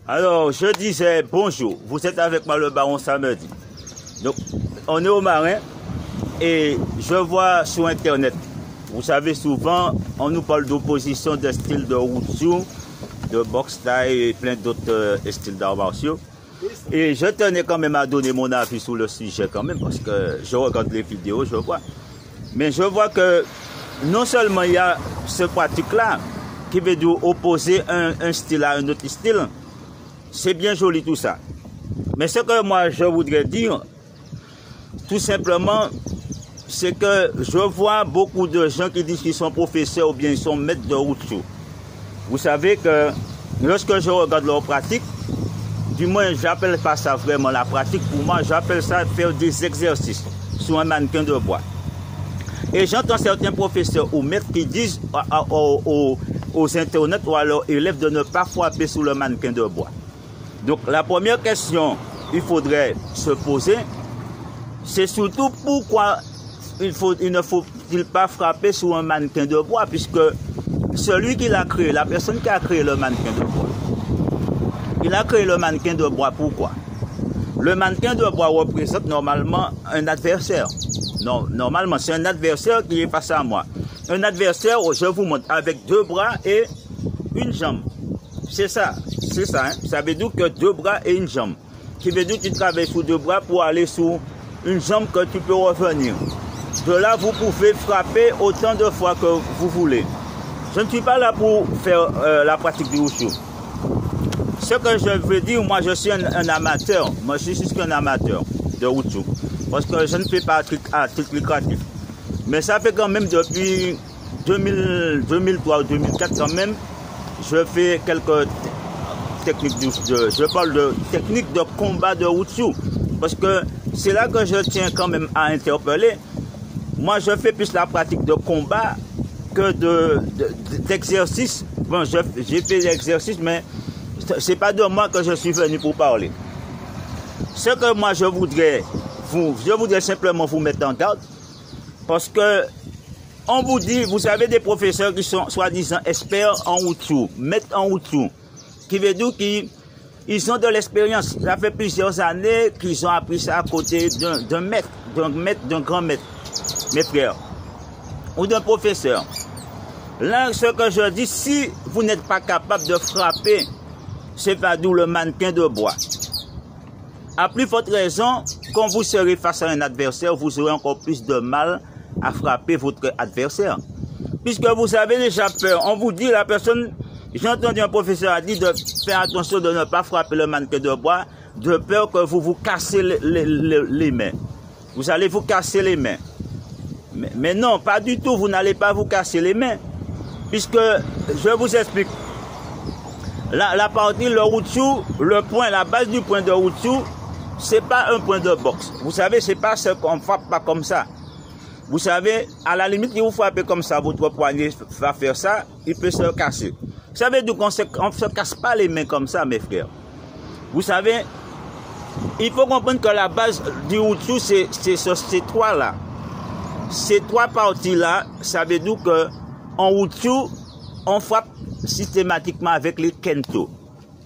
Alors, je disais bonjour. Vous êtes avec moi, le baron Samedi. Donc, on est au Marin et je vois sur Internet, vous savez, souvent, on nous parle d'opposition de style de Wushu, de boxe thaï et plein d'autres styles d'arts martiaux. Et je tenais quand même à donner mon avis sur le sujet quand même, parce que je regarde les vidéos, je vois. Mais je vois que non seulement il y a ce pratique-là, qui veut dire opposer un style à un autre style, c'est bien joli tout ça. Mais ce que moi je voudrais dire, tout simplement, c'est que je vois beaucoup de gens qui disent qu'ils sont professeurs ou bien ils sont maîtres de Wushu. Vous savez que lorsque je regarde leur pratique, du moins j'appelle pas ça vraiment la pratique, pour moi j'appelle ça faire des exercices sur un mannequin de bois. Et j'entends certains professeurs ou maîtres qui disent aux internautes ou à leurs élèves de ne pas frapper sur le mannequin de bois. Donc la première question qu'il faudrait se poser, c'est surtout pourquoi il ne faut-il pas frapper sur un mannequin de bois, puisque celui qui l'a créé, la personne qui a créé le mannequin de bois, il a créé le mannequin de bois pourquoi? Le mannequin de bois représente normalement un adversaire. Non, normalement, c'est un adversaire qui est face à moi. Un adversaire, je vous montre, avec deux bras et une jambe. C'est ça, hein? Ça veut dire que deux bras et une jambe. Qui veut dire que tu travailles sur deux bras pour aller sur une jambe que tu peux revenir. De là, vous pouvez frapper autant de fois que vous voulez. Je ne suis pas là pour faire la pratique du Wushu. Ce que je veux dire, moi je suis un amateur. Moi je suis juste un amateur de Wushu. Parce que je ne fais pas à titre lucratif. Mais ça fait quand même depuis 2003 ou 2004 quand même, je fais quelques techniques je parle de techniques de combat de Wushu. Parce que c'est là que je tiens quand même à interpeller. Moi je fais plus la pratique de combat que d'exercice. Bon, j'ai fait l'exercice, mais c'est pas de moi que je suis venu pour parler. Ce que moi je voudrais simplement vous mettre en garde, parce que on vous dit, vous avez des professeurs qui sont soi-disant experts en Wushu, maîtres en Wushu, qui veut dire qu'ils ont de l'expérience. Ça fait plusieurs années qu'ils ont appris ça à côté d'un maître, d'un grand maître, mes frères, ou d'un professeur. Là, ce que je dis, si vous n'êtes pas capable de frapper, c'est pas d'où le mannequin de bois. À plus forte raison, quand vous serez face à un adversaire, vous aurez encore plus de mal à frapper votre adversaire. Puisque vous avez déjà peur. On vous dit, la personne, j'ai entendu un professeur a dit de faire attention de ne pas frapper le mannequin de bois, de peur que vous vous cassez les mains. Vous allez vous casser les mains. Mais non, pas du tout, vous n'allez pas vous casser les mains. Puisque, je vous explique, la partie, le Wushu, le point, la base du point de Wushu, c'est pas un point de boxe. Vous savez, c'est pas ce qu'on frappe pas comme ça. Vous savez, à la limite, si vous frappez comme ça, votre poignet va faire ça, il peut se casser. Vous savez, donc on ne se casse pas les mains comme ça, mes frères. Vous savez, il faut comprendre que la base du Wushu, c'est ces trois-là. Ces trois parties-là, ça veut dire que en Wushu, on frappe systématiquement avec les kento.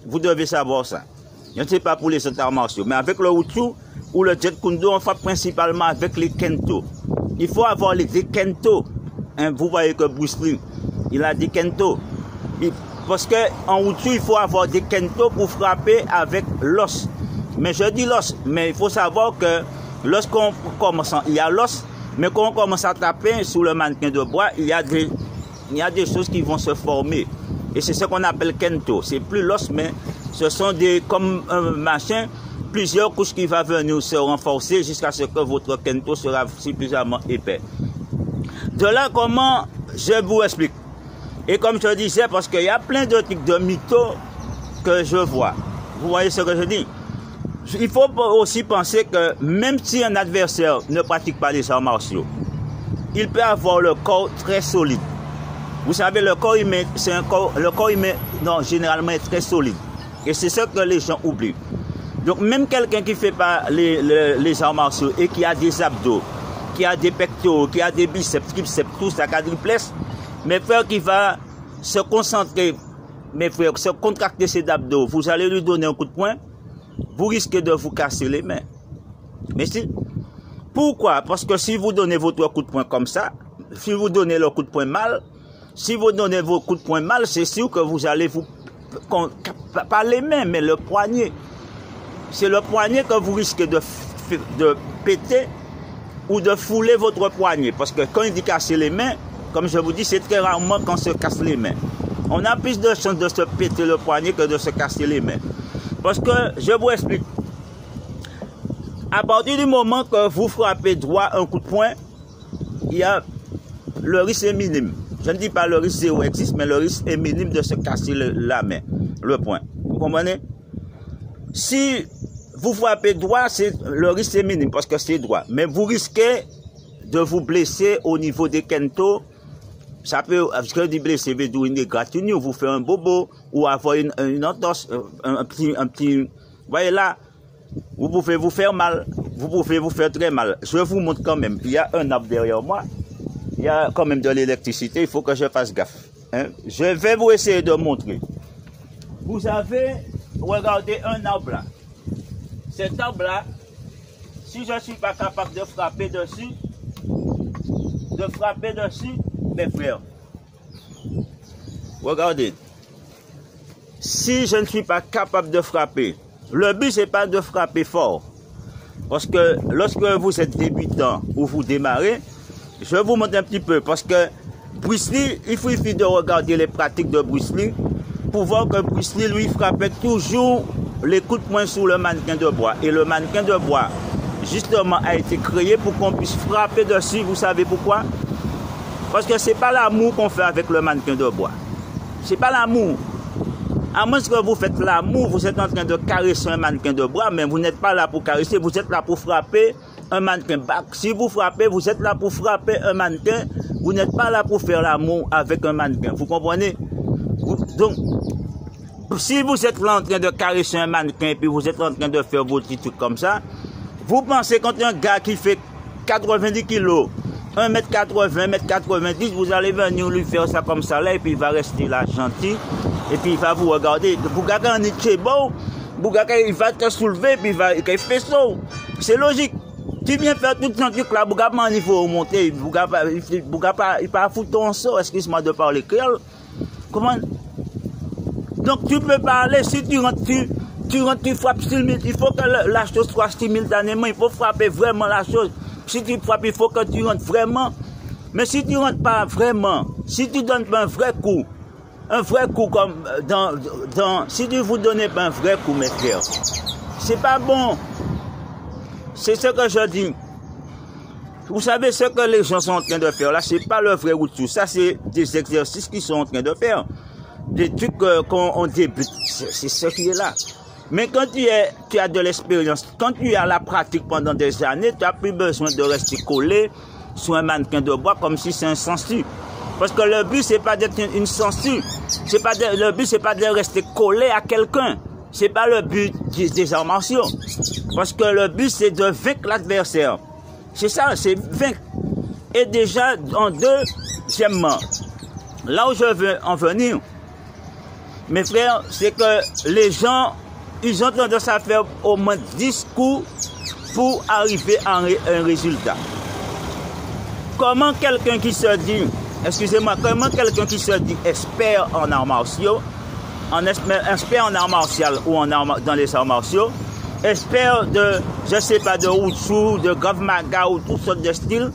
Vous devez savoir ça. Je ne sais pas pour les autres arts martiaux, mais avec le Wushu ou le Jeet Kune Do, on frappe principalement avec les kento. Il faut avoir les kento. Hein, vous voyez que Bruce Lee, il a des kento. Parce qu'en Wushu, il faut avoir des kento pour frapper avec l'os. Mais je dis l'os, mais il faut savoir que lorsqu'on commence, il y a l'os, mais quand on commence à taper sur le mannequin de bois, il y a des choses qui vont se former. Et c'est ce qu'on appelle kento. C'est plus l'os, mais ce sont comme un machin, plusieurs couches qui vont venir se renforcer jusqu'à ce que votre kento sera suffisamment épais. De là, comment je vous explique. Et comme je disais, parce qu'il y a plein de trucs de mythos que je vois. Vous voyez ce que je dis? Il faut aussi penser que même si un adversaire ne pratique pas les arts martiaux, il peut avoir le corps très solide. Vous savez, le corps humain, non, généralement est très solide. Et c'est ce que les gens oublient. Donc même quelqu'un qui ne fait pas les arts martiaux et qui a des abdos, qui a des pectoraux, qui a des biceps, triceps, tout ça, quadriceps, mais frère qui va se concentrer mes frères, se contracter ses abdos, vous allez lui donner un coup de poing, vous risquez de vous casser les mains. Mais si, pourquoi? Parce que si vous donnez votre coup de poing comme ça, si vous donnez le coup de poing mal, si vous donnez vos coups de poing mal, c'est sûr que vous allez vous, pas les mains, mais le poignet. C'est le poignet que vous risquez de péter ou de fouler votre poignet. Parce que quand il dit casser les mains, comme je vous dis, c'est très rarement qu'on se casse les mains. On a plus de chances de se péter le poignet que de se casser les mains. Parce que, je vous explique, à partir du moment que vous frappez droit un coup de poing, il y a, le risque est minime. Je ne dis pas le risque zéro existe, mais le risque est minime de se casser la main, le poing. Vous comprenez? Si vous frappez droit, le risque est minime parce que c'est droit. Mais vous risquez de vous blesser au niveau des kentos. Ça peut, parce que du blessé veut dire une égratignure, vous faire un bobo, ou avoir une entorse, un petit, voyez là, vous pouvez vous faire mal, vous pouvez vous faire très mal. Je vous montre quand même, il y a un arbre derrière moi, il y a quand même de l'électricité, il faut que je fasse gaffe. Hein? Je vais vous essayer de montrer. Vous avez, regardez un arbre là. Cet arbre là, si je ne suis pas capable de frapper dessus, mes frères, regardez, si je ne suis pas capable de frapper, le but c'est pas de frapper fort, parce que lorsque vous êtes débutant ou vous démarrez, je vous montre un petit peu, parce que Bruce Lee, il suffit de regarder les pratiques de Bruce Lee pour voir que Bruce Lee lui frappait toujours les coups de poing sur le mannequin de bois, et le mannequin de bois justement a été créé pour qu'on puisse frapper dessus. Vous savez pourquoi? Parce que c'est pas l'amour qu'on fait avec le mannequin de bois. C'est pas l'amour. À moins que vous faites l'amour, vous êtes en train de caresser un mannequin de bois, mais vous n'êtes pas là pour caresser, vous êtes là pour frapper un mannequin. Si vous frappez, vous êtes là pour frapper un mannequin, vous n'êtes pas là pour faire l'amour avec un mannequin. Vous comprenez? Donc, si vous êtes là en train de caresser un mannequin et puis vous êtes en train de faire vos petits trucs comme ça, vous pensez quand un gars qui fait 90 kilos, 1m80, 1m90, vous allez venir lui faire ça comme ça là, et puis il va rester là gentil, et puis il va vous regarder. Bougaka en est beau, Bougaka il va te soulever, puis il fait ça. C'est logique. Tu viens faire tout ce truc là, Bougaka il faut remonter, Bougaka il va foutre ton saut, excuse-moi de parler créole. Comment? Donc tu peux parler, si tu rentres, tu frappes 6 000, il faut que la chose soit simultanément, il faut frapper vraiment la chose. Si tu frappes, il faut que tu rentres vraiment. Mais si tu rentres pas vraiment, si tu donnes pas un vrai coup comme si tu vous donnez pas un vrai coup, mes frères, c'est pas bon. C'est ce que je dis. Vous savez ce que les gens sont en train de faire là, c'est pas le vrai outil. Ça, c'est des exercices qu'ils sont en train de faire. Des trucs qu'on débute, c'est ce qui est là. Mais quand tu as de l'expérience, quand tu as la pratique pendant des années, tu n'as plus besoin de rester collé sur un mannequin de bois comme si c'est un sensu. Parce que le but, c'est pas d'être une sensu. Le but, c'est pas de rester collé à quelqu'un. C'est pas le but des arts martiaux. Parce que le but, c'est de vaincre l'adversaire. C'est ça, c'est vaincre. Et déjà, en deuxièmement, là où je veux en venir, mes frères, c'est que les gens, ils ont tendance à faire au moins 10 coups pour arriver à un résultat. Comment quelqu'un qui se dit, comment quelqu'un qui se dit expert en arts martiaux, expert en arts martiaux ou dans les arts martiaux, expert de, je sais pas, de Wushu, de Krav Maga ou toutes sortes de styles,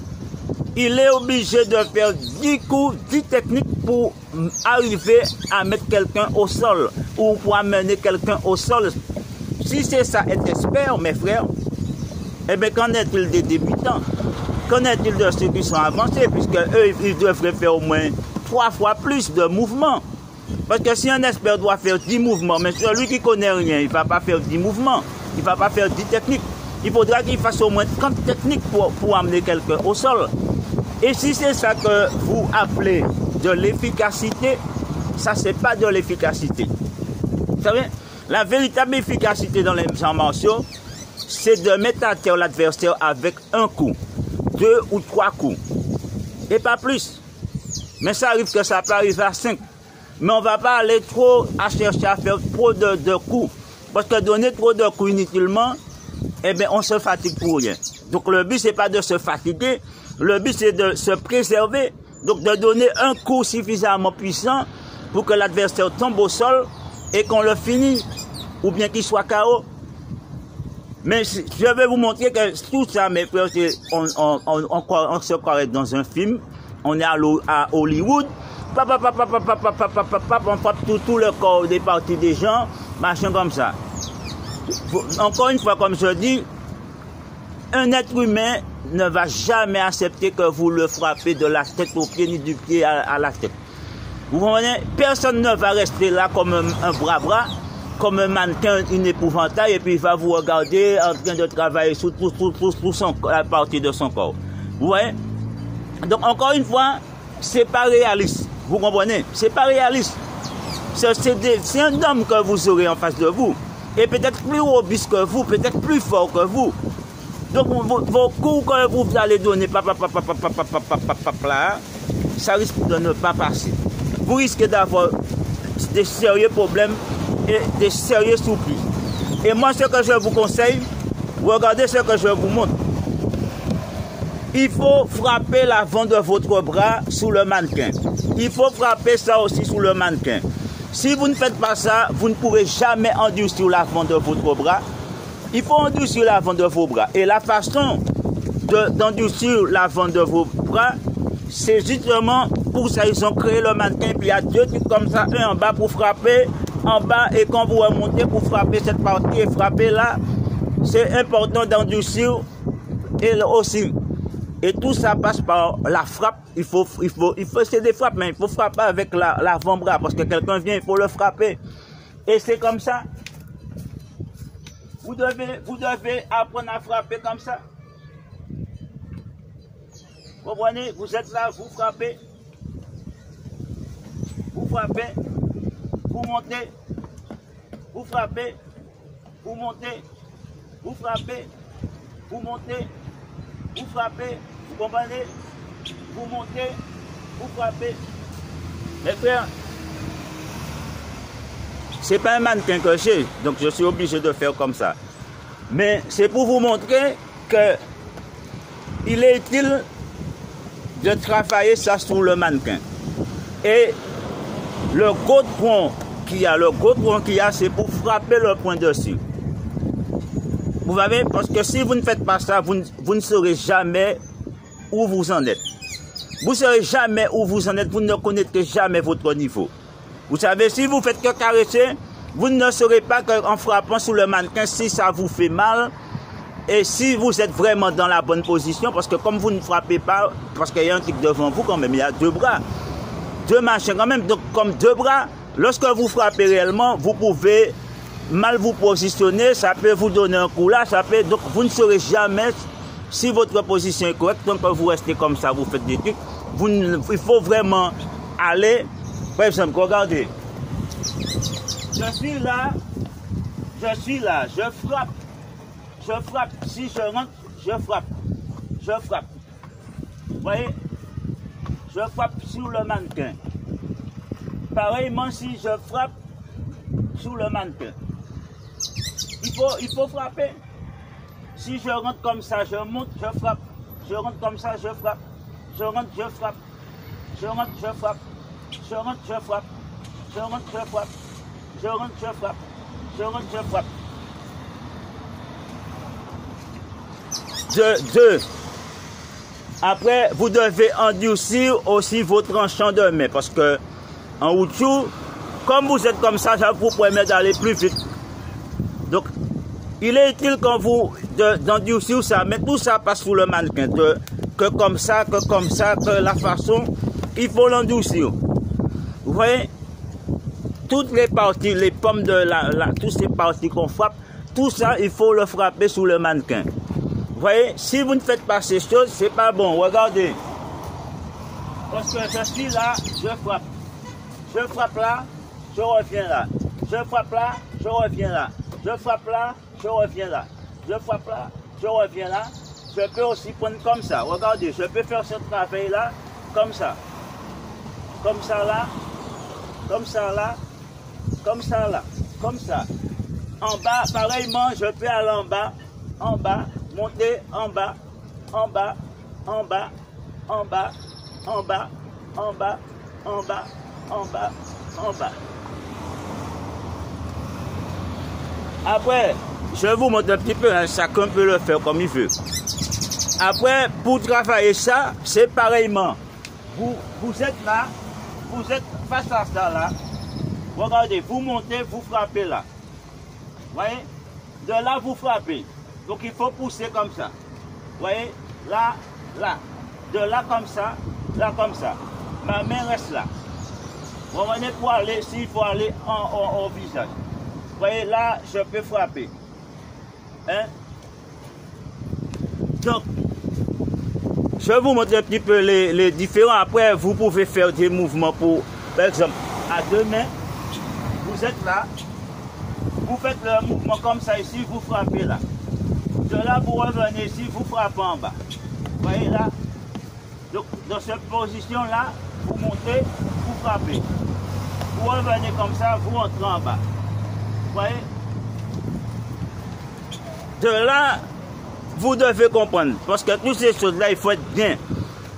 il est obligé de faire 10 coups, 10 techniques pour arriver à mettre quelqu'un au sol ou pour amener quelqu'un au sol. Si c'est ça, être expert, mes frères, eh bien, qu'en est-il des débutants? Qu'en est-il de ceux qui sont avancés? Puisque eux, ils devraient faire au moins 3 fois plus de mouvements. Parce que si un expert doit faire 10 mouvements, mais celui qui connaît rien, il ne va pas faire 10 mouvements, il ne va pas faire 10 techniques. Il faudra qu'il fasse au moins 30 techniques pour amener quelqu'un au sol. Et si c'est ça que vous appelez de l'efficacité, ça c'est pas de l'efficacité. Vous savez, la véritable efficacité dans les arts martiaux, c'est de mettre à terre l'adversaire avec un coup, 2 ou 3 coups, et pas plus. Mais ça arrive que ça peut arriver à 5. Mais on ne va pas aller trop à chercher à faire trop de coups. Parce que donner trop de coups inutilement, eh bien, on se fatigue pour rien. Donc le but, c'est pas de se fatiguer. Le but, c'est de se préserver. Donc de donner un coup suffisamment puissant pour que l'adversaire tombe au sol et qu'on le finisse. Ou bien qu'il soit KO. Mais je vais vous montrer que tout ça, mes frères, on se croirait dans un film. On est à Hollywood. On frappe tout le corps des parties des gens. Machin comme ça. Encore une fois, comme je dis, un être humain ne va jamais accepter que vous le frappez de la tête aux pieds ni du pied à la tête. Vous comprenez? Personne ne va rester là comme un bras, comme un mannequin, une épouvantail, et puis il va vous regarder en train de travailler sur la partie de son corps. Vous voyez? Donc encore une fois, c'est pas réaliste. Vous comprenez? C'est pas réaliste. C'est un homme que vous aurez en face de vous. Et peut-être plus robuste que vous, peut-être plus fort que vous. Donc vos coups que vous allez donner, ça risque de ne pas passer. Vous risquez d'avoir des sérieux problèmes et des sérieux soucis. Et moi, ce que je vous conseille, regardez ce que je vous montre. Il faut frapper l'avant de votre bras sous le mannequin. Il faut frapper ça aussi sous le mannequin. Si vous ne faites pas ça, vous ne pourrez jamais endurcir l'avant de votre bras. Il faut endurcir l'avant de vos bras. Et la façon d'endurcir l'avant de vos bras, c'est justement pour ça ils ont créé le mannequin. Puis il y a deux trucs comme ça, un en bas pour frapper, en bas, et quand vous remontez pour frapper cette partie et frapper là, c'est important d'endurcir et aussi. Et tout ça passe par la frappe. Il faut c'est des frappes, mais il faut frapper avec l'avant-bras parce que quelqu'un vient, il faut le frapper. Et c'est comme ça. Vous devez apprendre à frapper comme ça. Vous comprenez? Vous êtes là, vous frappez. Vous frappez. Vous montez. Vous frappez. Vous montez. Vous frappez. Vous montez. Vous frappez. Vous comprenez? Vous montez. Vous frappez. Mes frères, c'est pas un mannequin que j'ai, donc je suis obligé de faire comme ça. Mais c'est pour vous montrer que il est utile de travailler ça sur le mannequin. Et le gros point qu'il y a, c'est pour frapper le point dessus. Vous voyez, parce que si vous ne faites pas ça, vous ne saurez jamais où vous en êtes. Vous ne saurez jamais où vous en êtes, vous ne connaîtrez jamais votre niveau. Vous savez, si vous faites que caresser, vous ne saurez pas qu'en frappant sur le mannequin, si ça vous fait mal, et si vous êtes vraiment dans la bonne position, parce que comme vous ne frappez pas, parce qu'il y a un truc devant vous quand même, il y a deux bras, deux machins quand même, donc comme deux bras, lorsque vous frappez réellement, vous pouvez mal vous positionner, ça peut vous donner un coup là, donc vous ne saurez jamais si votre position est correcte, donc vous restez comme ça, vous faites des trucs, il faut vraiment aller. Par exemple, regardez, je suis là, je frappe, si je rentre, je frappe, vous voyez, je frappe sur le mannequin, pareillement si je frappe sur le mannequin, il faut frapper, si je rentre comme ça, je monte, je frappe, je rentre comme ça, je frappe, je rentre, je frappe, je rentre, je frappe, je rentre, je frappe, je rentre, je frappe, je rentre, je frappe, je rentre, je frappe. Deux. Après, vous devez endurcir aussi vos tranchants de main parce que en Wushu, comme vous êtes comme ça vous permet d'aller plus vite. Donc, il est utile quand vous d'endurcir ça, mais tout ça passe sous le mannequin, que comme ça, que la façon, il faut l'endurcir. Vous voyez, toutes les parties, les pommes de toutes ces parties qu'on frappe, tout ça, il faut le frapper sous le mannequin. Vous voyez, si vous ne faites pas ces choses, c'est pas bon. Regardez. Parce que je suis là, je frappe. Je frappe là, je reviens là. Je frappe là, je reviens là. Je frappe là, je reviens là. Je frappe là, je reviens là. Je peux aussi prendre comme ça. Regardez, je peux faire ce travail là, comme ça. Comme ça là. comme ça là, comme ça là, comme ça. En bas, pareillement, je peux aller en bas, monter en bas, en bas, en bas, en bas, en bas, en bas, en bas, en bas, en bas. Après, je vous montre un petit peu, hein, chacun peut le faire comme il veut. Après, pour travailler ça, c'est pareillement. Vous êtes là, vous êtes face à ça là. Regardez, vous montez, vous frappez là. Voyez? De là, vous frappez. Donc, il faut pousser comme ça. Voyez? Là, là. De là, comme ça. Là, comme ça. Ma main reste là. Vous voyez, pour aller, s'il faut aller au visage. Voyez, là, je peux frapper. Hein? Donc, je vous montre un petit peu les différents. Après, vous pouvez faire des mouvements pour, par exemple, à deux mains. Vous êtes là. Vous faites le mouvement comme ça ici, vous frappez là. De là, vous revenez ici, vous frappez en bas. Vous voyez là? Donc, dans cette position-là, vous montez, vous frappez. Vous revenez comme ça, vous entrez en bas. Vous voyez? De là, vous devez comprendre. Parce que toutes ces choses-là, il faut être bien.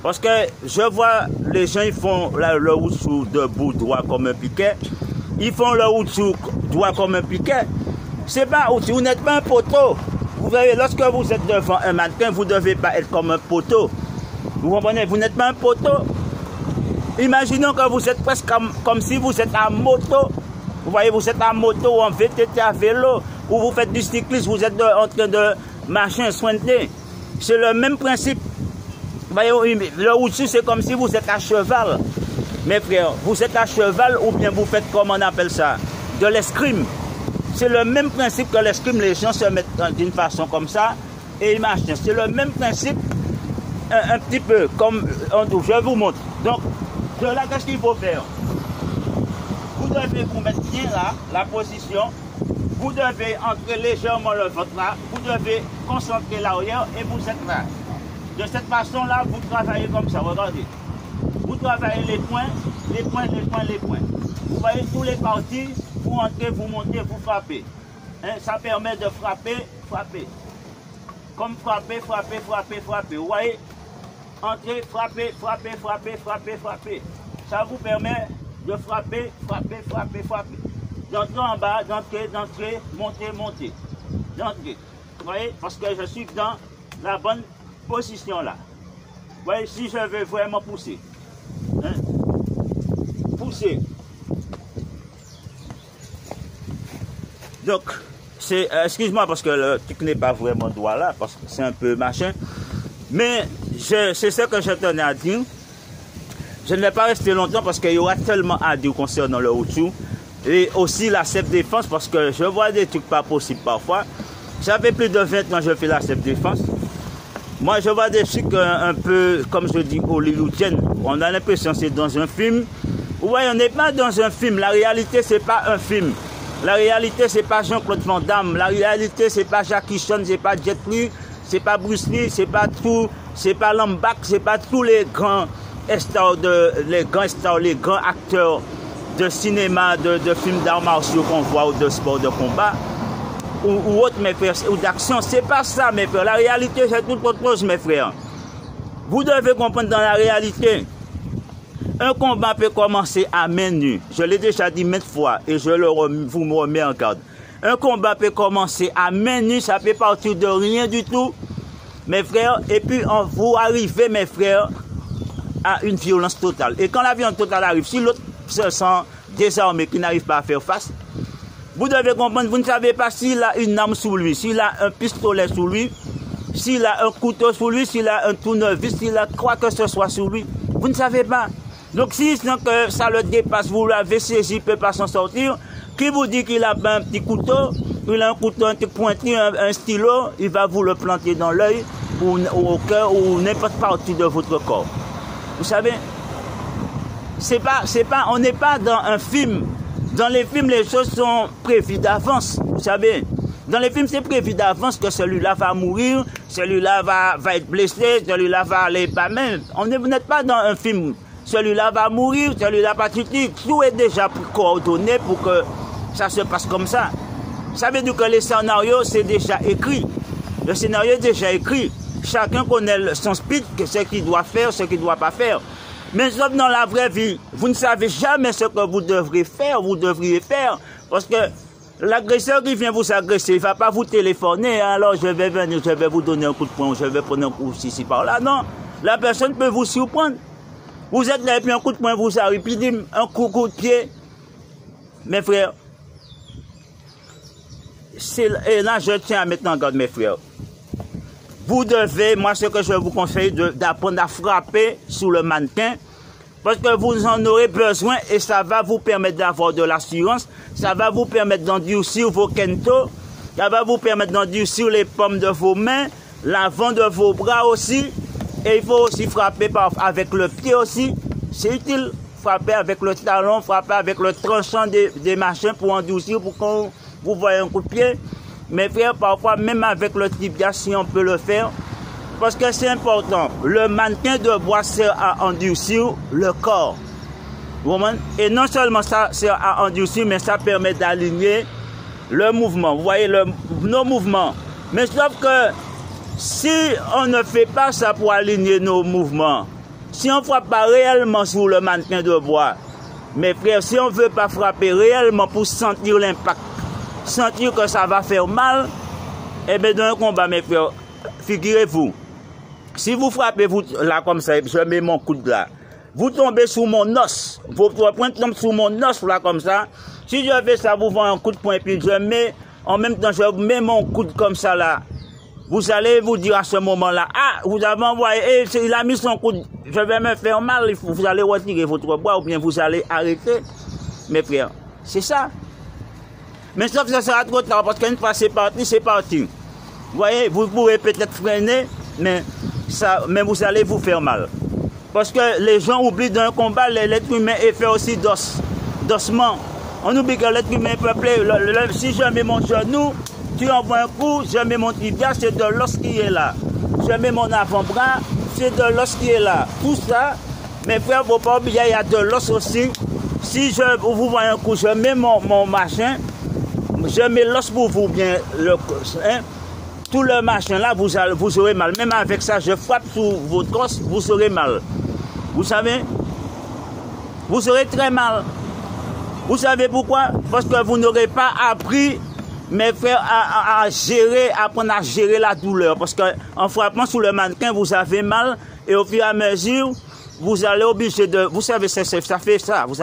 Parce que je vois les gens, ils font le route debout droit comme un piquet. Ils font le route droit comme un piquet. C'est pas aussi, vous n'êtes pas un poteau. Vous voyez, lorsque vous êtes devant un mannequin, vous ne devez pas être comme un poteau. Vous comprenez? Vous n'êtes pas un poteau. Imaginons que vous êtes presque comme si vous êtes en moto. Vous voyez, vous êtes en moto ou en VTT à vélo, ou vous faites du cyclisme, vous êtes en train de marcher, soigner. C'est le même principe. Vous voyez, le route, c'est comme si vous êtes à cheval. Mes frères, vous êtes à cheval ou bien vous faites, comme on appelle ça, de l'escrime. C'est le même principe que l'escrime, les gens se mettent d'une façon comme ça et ils marchent. C'est le même principe, un petit peu, comme je vous montre. Donc, de là, qu'est-ce qu'il faut faire? Vous devez vous mettre bien là, la position. Vous devez entrer légèrement le ventre là. Vous devez concentrer l'arrière et vous êtes là. De cette façon-là, vous travaillez comme ça, regardez. Vous travaillez les points, les points, les points, les points. Vous voyez tous les parties, vous entrez, vous montez, vous frappez. Hein, ça permet de frapper, frapper. Comme frapper, frapper, frapper, frapper. Vous voyez? Entrez, frapper, frapper, frapper, frapper, frapper. Ça vous permet de frapper, frapper, frapper, frapper. D'entrer en bas, d'entrer, d'entrer, monter, monter. D'entrer. Vous voyez? Parce que je suis dans la bonne position là. Vous voyez, si je veux vraiment pousser. Hein? Pousser. Donc, c'est, excuse-moi parce que le truc n'est pas vraiment droit là, parce que c'est un peu machin. Mais c'est ce que je tenais à dire. Je ne vais pas rester longtemps parce qu'il y aura tellement à dire concernant le route. Et aussi la self-défense parce que je vois des trucs pas possibles parfois. Ça fait plus de 20 ans que je fais la self-défense. Moi, je vois des trucs un peu, comme je dis, hollywoodiennes. On a l'impression que c'est dans un film. Vous voyez, on n'est pas dans un film. La réalité, c'est pas un film. La réalité, c'est pas Jean-Claude Van Damme. La réalité, c'est pas Jackie Chan, c'est pas Jet Li, c'est pas Bruce Lee, c'est pas tout, c'est pas Lambach, c'est pas tous les grands stars, les grands acteurs de cinéma, de films d'arts martiaux qu'on voit ou de sport de combat. Ou autre, mes frères, ou d'action, c'est pas ça, mes frères. La réalité, c'est toute autre chose, mes frères. Vous devez comprendre dans la réalité, un combat peut commencer à main nue. Je l'ai déjà dit maintes fois et vous me remets en garde. Un combat peut commencer à main nue, ça peut partir de rien du tout, mes frères. Et puis, vous arrivez, mes frères, à une violence totale. Et quand la violence totale arrive, si l'autre se sent désarmé, qui n'arrive pas à faire face, vous devez comprendre, vous ne savez pas s'il a une arme sous lui, s'il a un pistolet sous lui, s'il a un couteau sous lui, s'il a un tournevis, s'il a quoi que ce soit sous lui. Vous ne savez pas. Donc si que ça le dépasse, vous l'avez saisi, il ne peut pas s'en sortir. Qui vous dit qu'il a un petit couteau, il a un couteau un petit pointu, un stylo, il va vous le planter dans l'œil ou au cœur ou n'importe partie de votre corps. Vous savez, on n'est pas dans un film. Dans les films, les choses sont prévues d'avance, vous savez. Dans les films, c'est prévu d'avance que celui-là va mourir, celui-là va être blessé, celui-là va aller pas même. Vous n'êtes pas dans un film. celui-là va mourir, celui-là va tuer. Tout est déjà coordonné pour que ça se passe comme ça. Ça veut dire que les scénarios, c'est déjà écrit. Le scénario est déjà écrit. Chacun connaît son speed, ce qu'il doit faire, ce qu'il ne doit pas faire. Mais sauf dans la vraie vie, vous ne savez jamais ce que vous devriez faire. Parce que l'agresseur qui vient vous agresser, il ne va pas vous téléphoner, alors je vais venir, je vais vous donner un coup de poing, je vais prendre un coup ici, par là. Non, la personne peut vous surprendre. Vous êtes là et puis un coup de poing vous arrive, puis un coup de pied. Mes frères, et là je tiens à mettre en garde mes frères. Vous devez, moi ce que je vous conseille, d'apprendre à frapper sous le mannequin, parce que vous en aurez besoin et ça va vous permettre d'avoir de l'assurance, ça va vous permettre d'endurcir vos kentos, ça va vous permettre d'endurcir les paumes de vos mains, l'avant de vos bras aussi, et il faut aussi frapper avec le pied aussi, c'est utile, frapper avec le talon, frapper avec le tranchant des machins pour endurcir, pour qu'on vous voyez un coup de pied. Mes frères, parfois, même avec le tibia, si on peut le faire, parce que c'est important. Le mannequin de bois sert à endurcir le corps. Et non seulement ça sert à endurcir, mais ça permet d'aligner le mouvement. Vous voyez, nos mouvements. Mais sauf que si on ne fait pas ça pour aligner nos mouvements, si on ne frappe pas réellement sur le mannequin de bois, mes frères, si on ne veut pas frapper réellement pour sentir l'impact, sentir que ça va faire mal, eh bien dans un combat, mes frères, figurez-vous, si vous frappez vous là comme ça, je mets mon coude là, vous tombez sous mon os, votre poing tombe sous mon os là comme ça, si je fais ça, vous voyez un coup de poing, puis je mets, en même temps, je mets mon coude comme ça là, vous allez vous dire à ce moment-là, ah, vous avez envoyé, il a mis son coude, je vais me faire mal, vous allez retirer votre bois ou bien vous allez arrêter, mes frères, c'est ça. Mais sauf que ça sera trop tard parce qu'une fois c'est parti, c'est parti. Vous voyez, vous pourrez peut-être freiner, mais vous allez vous faire mal. Parce que les gens oublient d'un combat, l'être humain est fait aussi d'ossement. On oublie que l'être humain est peuplé. Si je mets mon genou, tu envoies un coup, je mets mon tibia, c'est de l'os qui est là. Je mets mon avant-bras, c'est de l'os qui est là. Tout ça, mes frères, vos pas oublier, il y a de l'os aussi. Si vous voyez un coup, je mets mon machin, je mets l'os pour vous bien, tout le machin là, vous aurez mal. Même avec ça, je frappe sur votre os, vous aurez mal. Vous savez? Vous aurez très mal. Vous savez pourquoi? Parce que vous n'aurez pas appris, mes frères, à gérer, apprendre à gérer la douleur. Parce qu'en frappant sur le mannequin, vous avez mal. Et au fur et à mesure, vous allez obliger de... Vous savez, ça fait ça. Vous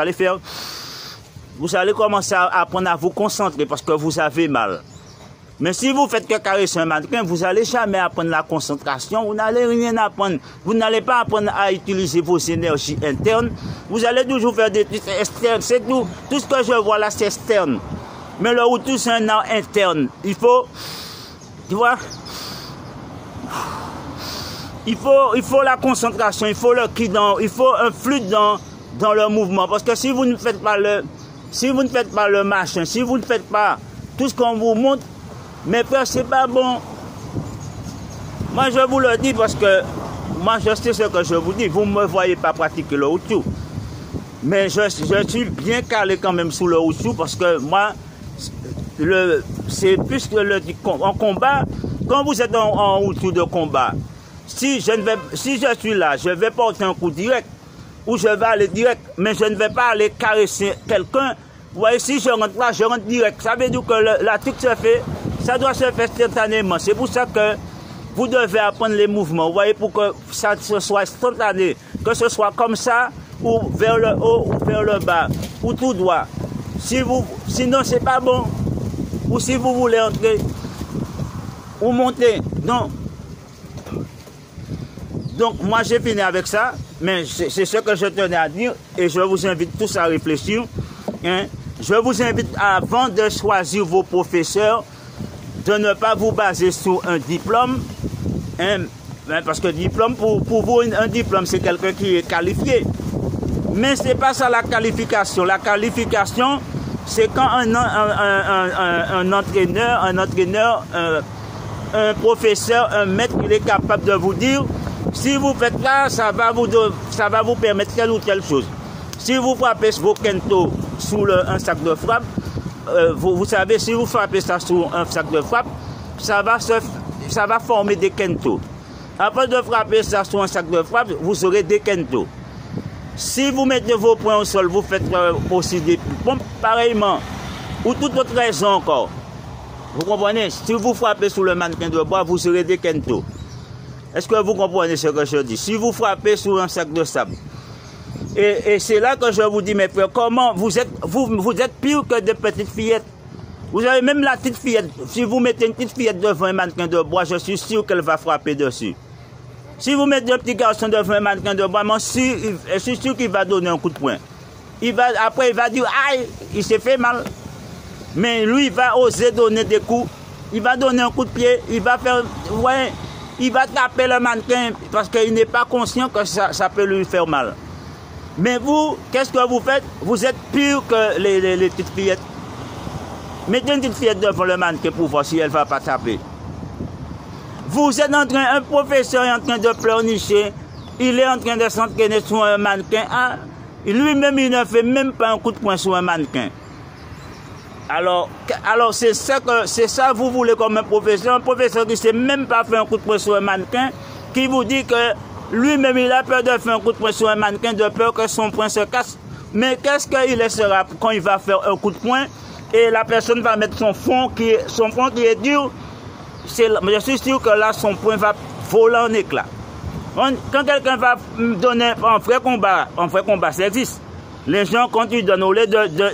allez commencer à apprendre à vous concentrer parce que vous avez mal. Mais si vous faites que caresser un mannequin, vous n'allez jamais apprendre la concentration, vous n'allez rien apprendre. Vous n'allez pas apprendre à utiliser vos énergies internes. Vous allez toujours faire des trucs externes. C'est tout. Tout ce que je vois là, c'est externe. Mais le Hutu, c'est un art interne. Il faut, tu vois, il faut la concentration, il faut le cri il faut un flux dans le mouvement. Parce que si vous ne faites pas le machin, si vous ne faites pas tout ce qu'on vous montre, mes frères, c'est pas bon. Moi, je vous le dis parce que moi, je sais ce que je vous dis. Vous ne me voyez pas pratiquer le Hutu. Mais je suis bien calé quand même sous le Hutu parce que moi, c'est plus que en combat, quand vous êtes en Hutu de combat, si je suis là, je vais porter un coup direct ou je vais aller direct, mais je ne vais pas aller caresser quelqu'un. Vous voyez, si je rentre là, je rentre direct. Ça veut dire que la truc se fait, ça doit se faire instantanément. C'est pour ça que vous devez apprendre les mouvements. Vous voyez, pour que ça soit instantané, que ce soit comme ça, ou vers le haut, ou vers le bas, ou tout droit. Sinon, c'est pas bon. Ou si vous voulez entrer, ou monter. Non. Donc, moi, j'ai fini avec ça, mais c'est ce que je tenais à dire, et je vous invite tous à réfléchir. Hein. Je vous invite, avant de choisir vos professeurs, de ne pas vous baser sur un diplôme, hein, parce que diplôme, pour vous, un diplôme, c'est quelqu'un qui est qualifié. Mais ce n'est pas ça la qualification. La qualification, c'est quand un entraîneur, un professeur, un maître, il est capable de vous dire, Si vous faites ça, ça va vous permettre telle ou telle chose. Si vous frappez vos kento sous un sac de frappe, vous savez, si vous frappez ça sous un sac de frappe, ça va former des kento. Après de frapper ça sur un sac de frappe, vous aurez des kento. Si vous mettez vos poings au sol, vous faites aussi des pompes, pareillement, ou toute autre raison encore. Vous comprenez? Si vous frappez sur le mannequin de bois, vous aurez des kento. Est-ce que vous comprenez ce que je dis? Si vous frappez sur un sac de sable, et c'est là que je vous dis, mes frères, comment vous êtes pire que des petites fillettes. Vous avez même la petite fillette. Si vous mettez une petite fillette devant un mannequin de bois, je suis sûr qu'elle va frapper dessus. Si vous mettez un petit garçon devant un mannequin de bois, je suis sûr qu'il va donner un coup de poing. Après, il va dire, aïe, il s'est fait mal. Mais lui, il va oser donner des coups. Il va donner un coup de pied. Il va taper le mannequin parce qu'il n'est pas conscient que ça peut lui faire mal. Mais vous, qu'est-ce que vous faites? Vous êtes pire que les petites fillettes. Mettez une petite fillette devant le mannequin pour voir si elle ne va pas taper. Vous êtes un professeur est en train de pleurnicher. Il est en train de s'entraîner sur un mannequin. Ah, lui-même, il ne fait même pas un coup de poing sur un mannequin. Alors c'est ça vous voulez comme un professeur qui ne sait même pas faire un coup de poing sur un mannequin, qui vous dit que lui-même il a peur de faire un coup de poing sur un mannequin, de peur que son poing se casse. Mais qu'est-ce qu'il laissera quand il va faire un coup de poing et la personne va mettre son front qui est dur? Je suis sûr que là son poing va voler en éclats. Quand quelqu'un va donner en vrai combat, ça existe. Les gens, quand ils donnent au lieu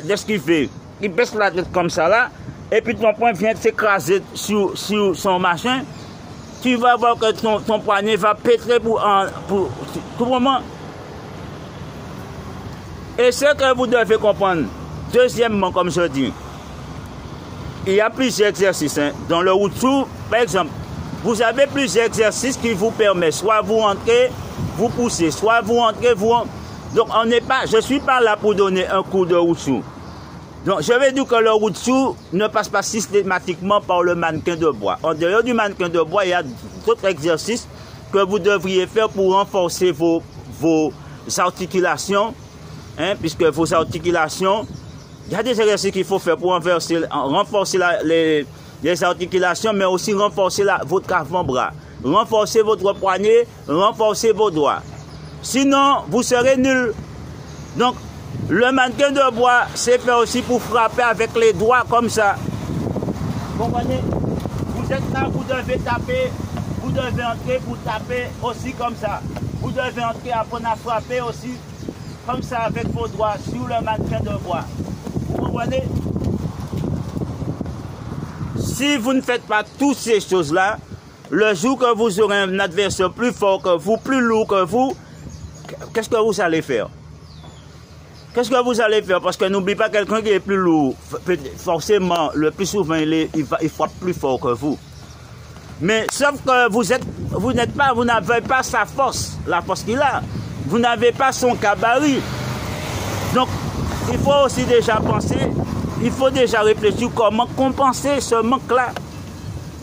d'esquiver, ils baissent la tête comme ça là, et puis ton poing vient s'écraser sur son machin, tu vas voir que ton poignet va péter pour tout moment. Et ce que vous devez comprendre, deuxièmement, comme je dis, il y a plusieurs exercices. Dans le Wushu, par exemple, vous avez plusieurs exercices qui vous permettent, soit vous entrez, vous poussez, soit vous entrez, Donc je ne suis pas là pour donner un cours de Wushu. Donc, je vais dire que le Wushu ne passe pas systématiquement par le mannequin de bois. En dehors du mannequin de bois, il y a d'autres exercices que vous devriez faire pour renforcer vos articulations. Puisque vos articulations, il y a des exercices qu'il faut faire pour renforcer les articulations, mais aussi renforcer votre avant-bras, renforcer votre poignet, renforcer vos doigts. Sinon, vous serez nul. Donc, le mannequin de bois, c'est fait aussi pour frapper avec les doigts comme ça. Vous comprenez? Vous êtes là, vous devez taper, vous devez entrer pour taper aussi comme ça. Vous devez entrer apprendre à frapper aussi comme ça avec vos doigts sur le mannequin de bois. Vous comprenez? Si vous ne faites pas toutes ces choses-là, le jour que vous aurez un adversaire plus fort que vous, plus lourd que vous, qu'est-ce que vous allez faire? Qu'est-ce que vous allez faire? Parce que n'oubliez pas, quelqu'un qui est plus lourd, forcément, le plus souvent, il frappe plus fort que vous. Mais sauf que vous n'avez pas sa force, la force qu'il a. Vous n'avez pas son gabarit. Donc, il faut aussi déjà penser, il faut déjà réfléchir comment compenser ce manque-là.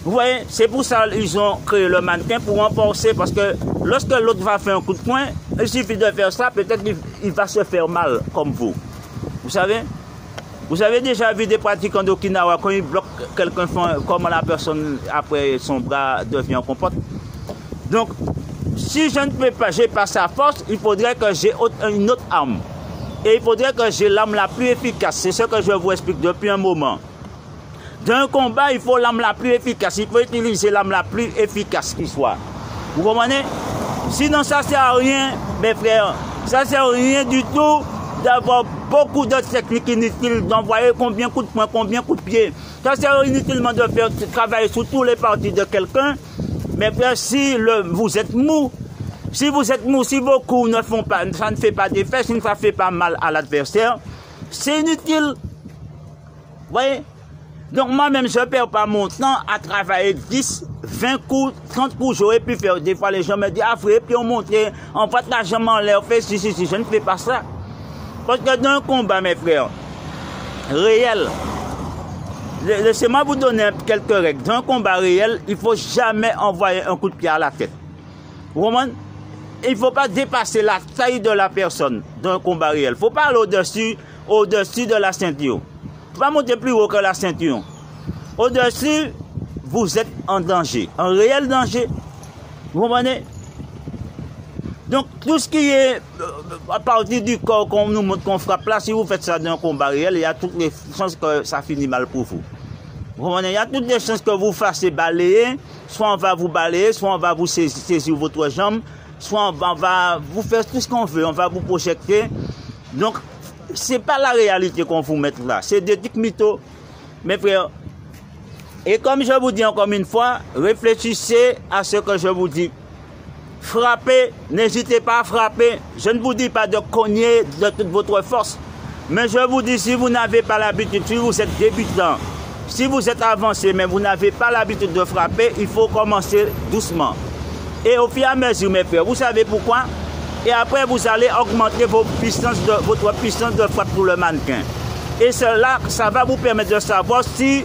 Vous voyez, c'est pour ça qu'ils ont créé le mannequin pour renforcer, parce que lorsque l'autre va faire un coup de poing, il suffit de faire ça, peut-être qu'il va se faire mal comme vous. Vous savez? Vous avez déjà vu des pratiquants d'Okinawa, quand ils bloquent quelqu'un, comment la personne, après son bras, devient compote. Donc, si je ne peux pas, j'ai pas sa force, il faudrait que j'ai une autre arme. Et il faudrait que j'ai l'arme la plus efficace. C'est ce que je vous explique depuis un moment. Dans un combat, il faut l'arme la plus efficace. Il faut utiliser l'arme la plus efficace qui soit. Vous comprenez? Sinon, ça ne sert à rien, mes frères. Ça ne sert à rien du tout d'avoir beaucoup de techniques inutiles, d'envoyer combien de coups de poing, combien de coups de pied. Ça sert inutilement de faire travailler sur tous les parties de quelqu'un. Mais frère, si vous êtes mou, si vos coups ne font pas, ça ne fait pas d'effet, si ça ne fait pas mal à l'adversaire, c'est inutile. Vous voyez? Donc moi-même, je ne perds pas mon temps à travailler 10, 20 coups, 30 coups. J'aurais pu faire. Des fois, les gens me disent, ah frère, puis on montre, on va la jambe en l'air, fait si, je ne fais pas ça. Parce que dans un combat, mes frères, réel, laissez-moi vous donner quelques règles. Dans un combat réel, il ne faut jamais envoyer un coup de pied à la tête. Vous comprenez? Il ne faut pas dépasser la taille de la personne dans un combat réel. Il ne faut pas aller au-dessus de la ceinture. Il ne faut pas monter plus haut que la ceinture. Au-dessus, vous êtes en danger, en réel danger. Vous comprenez? Donc, tout ce qui est à partir du corps qu'on nous montre qu'on frappe là, si vous faites ça dans un combat réel, il y a toutes les chances que ça finit mal pour vous. Vous comprenez? Il y a toutes les chances que vous fassiez balayer, soit on va vous balayer, soit on va vous saisir votre jambe, soit on va vous faire tout ce qu'on veut, on va vous projeter. Donc, ce n'est pas la réalité qu'on vous met là, c'est des trucs mythos. Mes frères, et comme je vous dis encore une fois, réfléchissez à ce que je vous dis. Frappez, n'hésitez pas à frapper. Je ne vous dis pas de cogner de toute votre force. Mais je vous dis, si vous n'avez pas l'habitude, si vous êtes débutant, si vous êtes avancé, mais vous n'avez pas l'habitude de frapper, il faut commencer doucement. Et au fur et à mesure, mes frères, vous savez pourquoi? Et après, vous allez augmenter votre puissance de frappe pour le mannequin. Et cela, ça va vous permettre de savoir si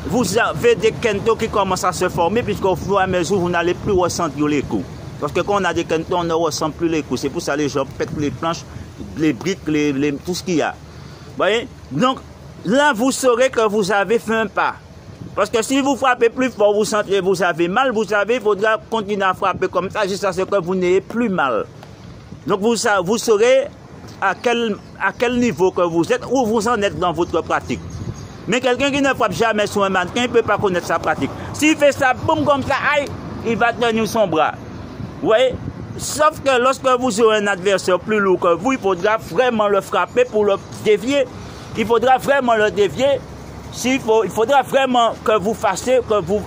vous avez des kentos qui commencent à se former, puisqu'au fur et à mesure, vous n'allez plus ressentir les coups. Parce que quand on a des kentos, on ne ressent plus les coups. C'est pour ça que les gens pètent les planches, les briques, tout ce qu'il y a. Vous voyez? Donc, là, vous saurez que vous avez fait un pas. Parce que si vous frappez plus fort, vous sentez vous avez mal, vous savez, il faudra continuer à frapper comme ça jusqu'à ce que vous n'ayez plus mal. Donc, vous saurez à quel niveau que vous êtes, où vous en êtes dans votre pratique. Mais quelqu'un qui ne frappe jamais sur un mannequin, il ne peut pas connaître sa pratique. S'il fait ça, boum, comme ça, aïe, il va tenir son bras. Vous voyez? Sauf que lorsque vous aurez un adversaire plus lourd que vous, il faudra vraiment le frapper pour le dévier. Il faudra vraiment le dévier. Il faudra vraiment que vous fassiez,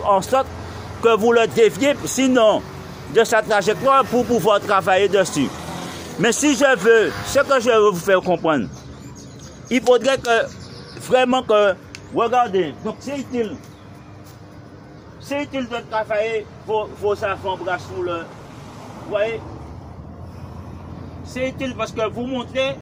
en sorte que vous le déviez, sinon de sa trajectoire pour pouvoir travailler dessus. Mais si je veux, ce que je veux vous faire comprendre, il faudrait que vraiment que, regardez, donc c'est utile de travailler vos avant-bras sur le... Vous voyez? C'est utile parce que vous montrez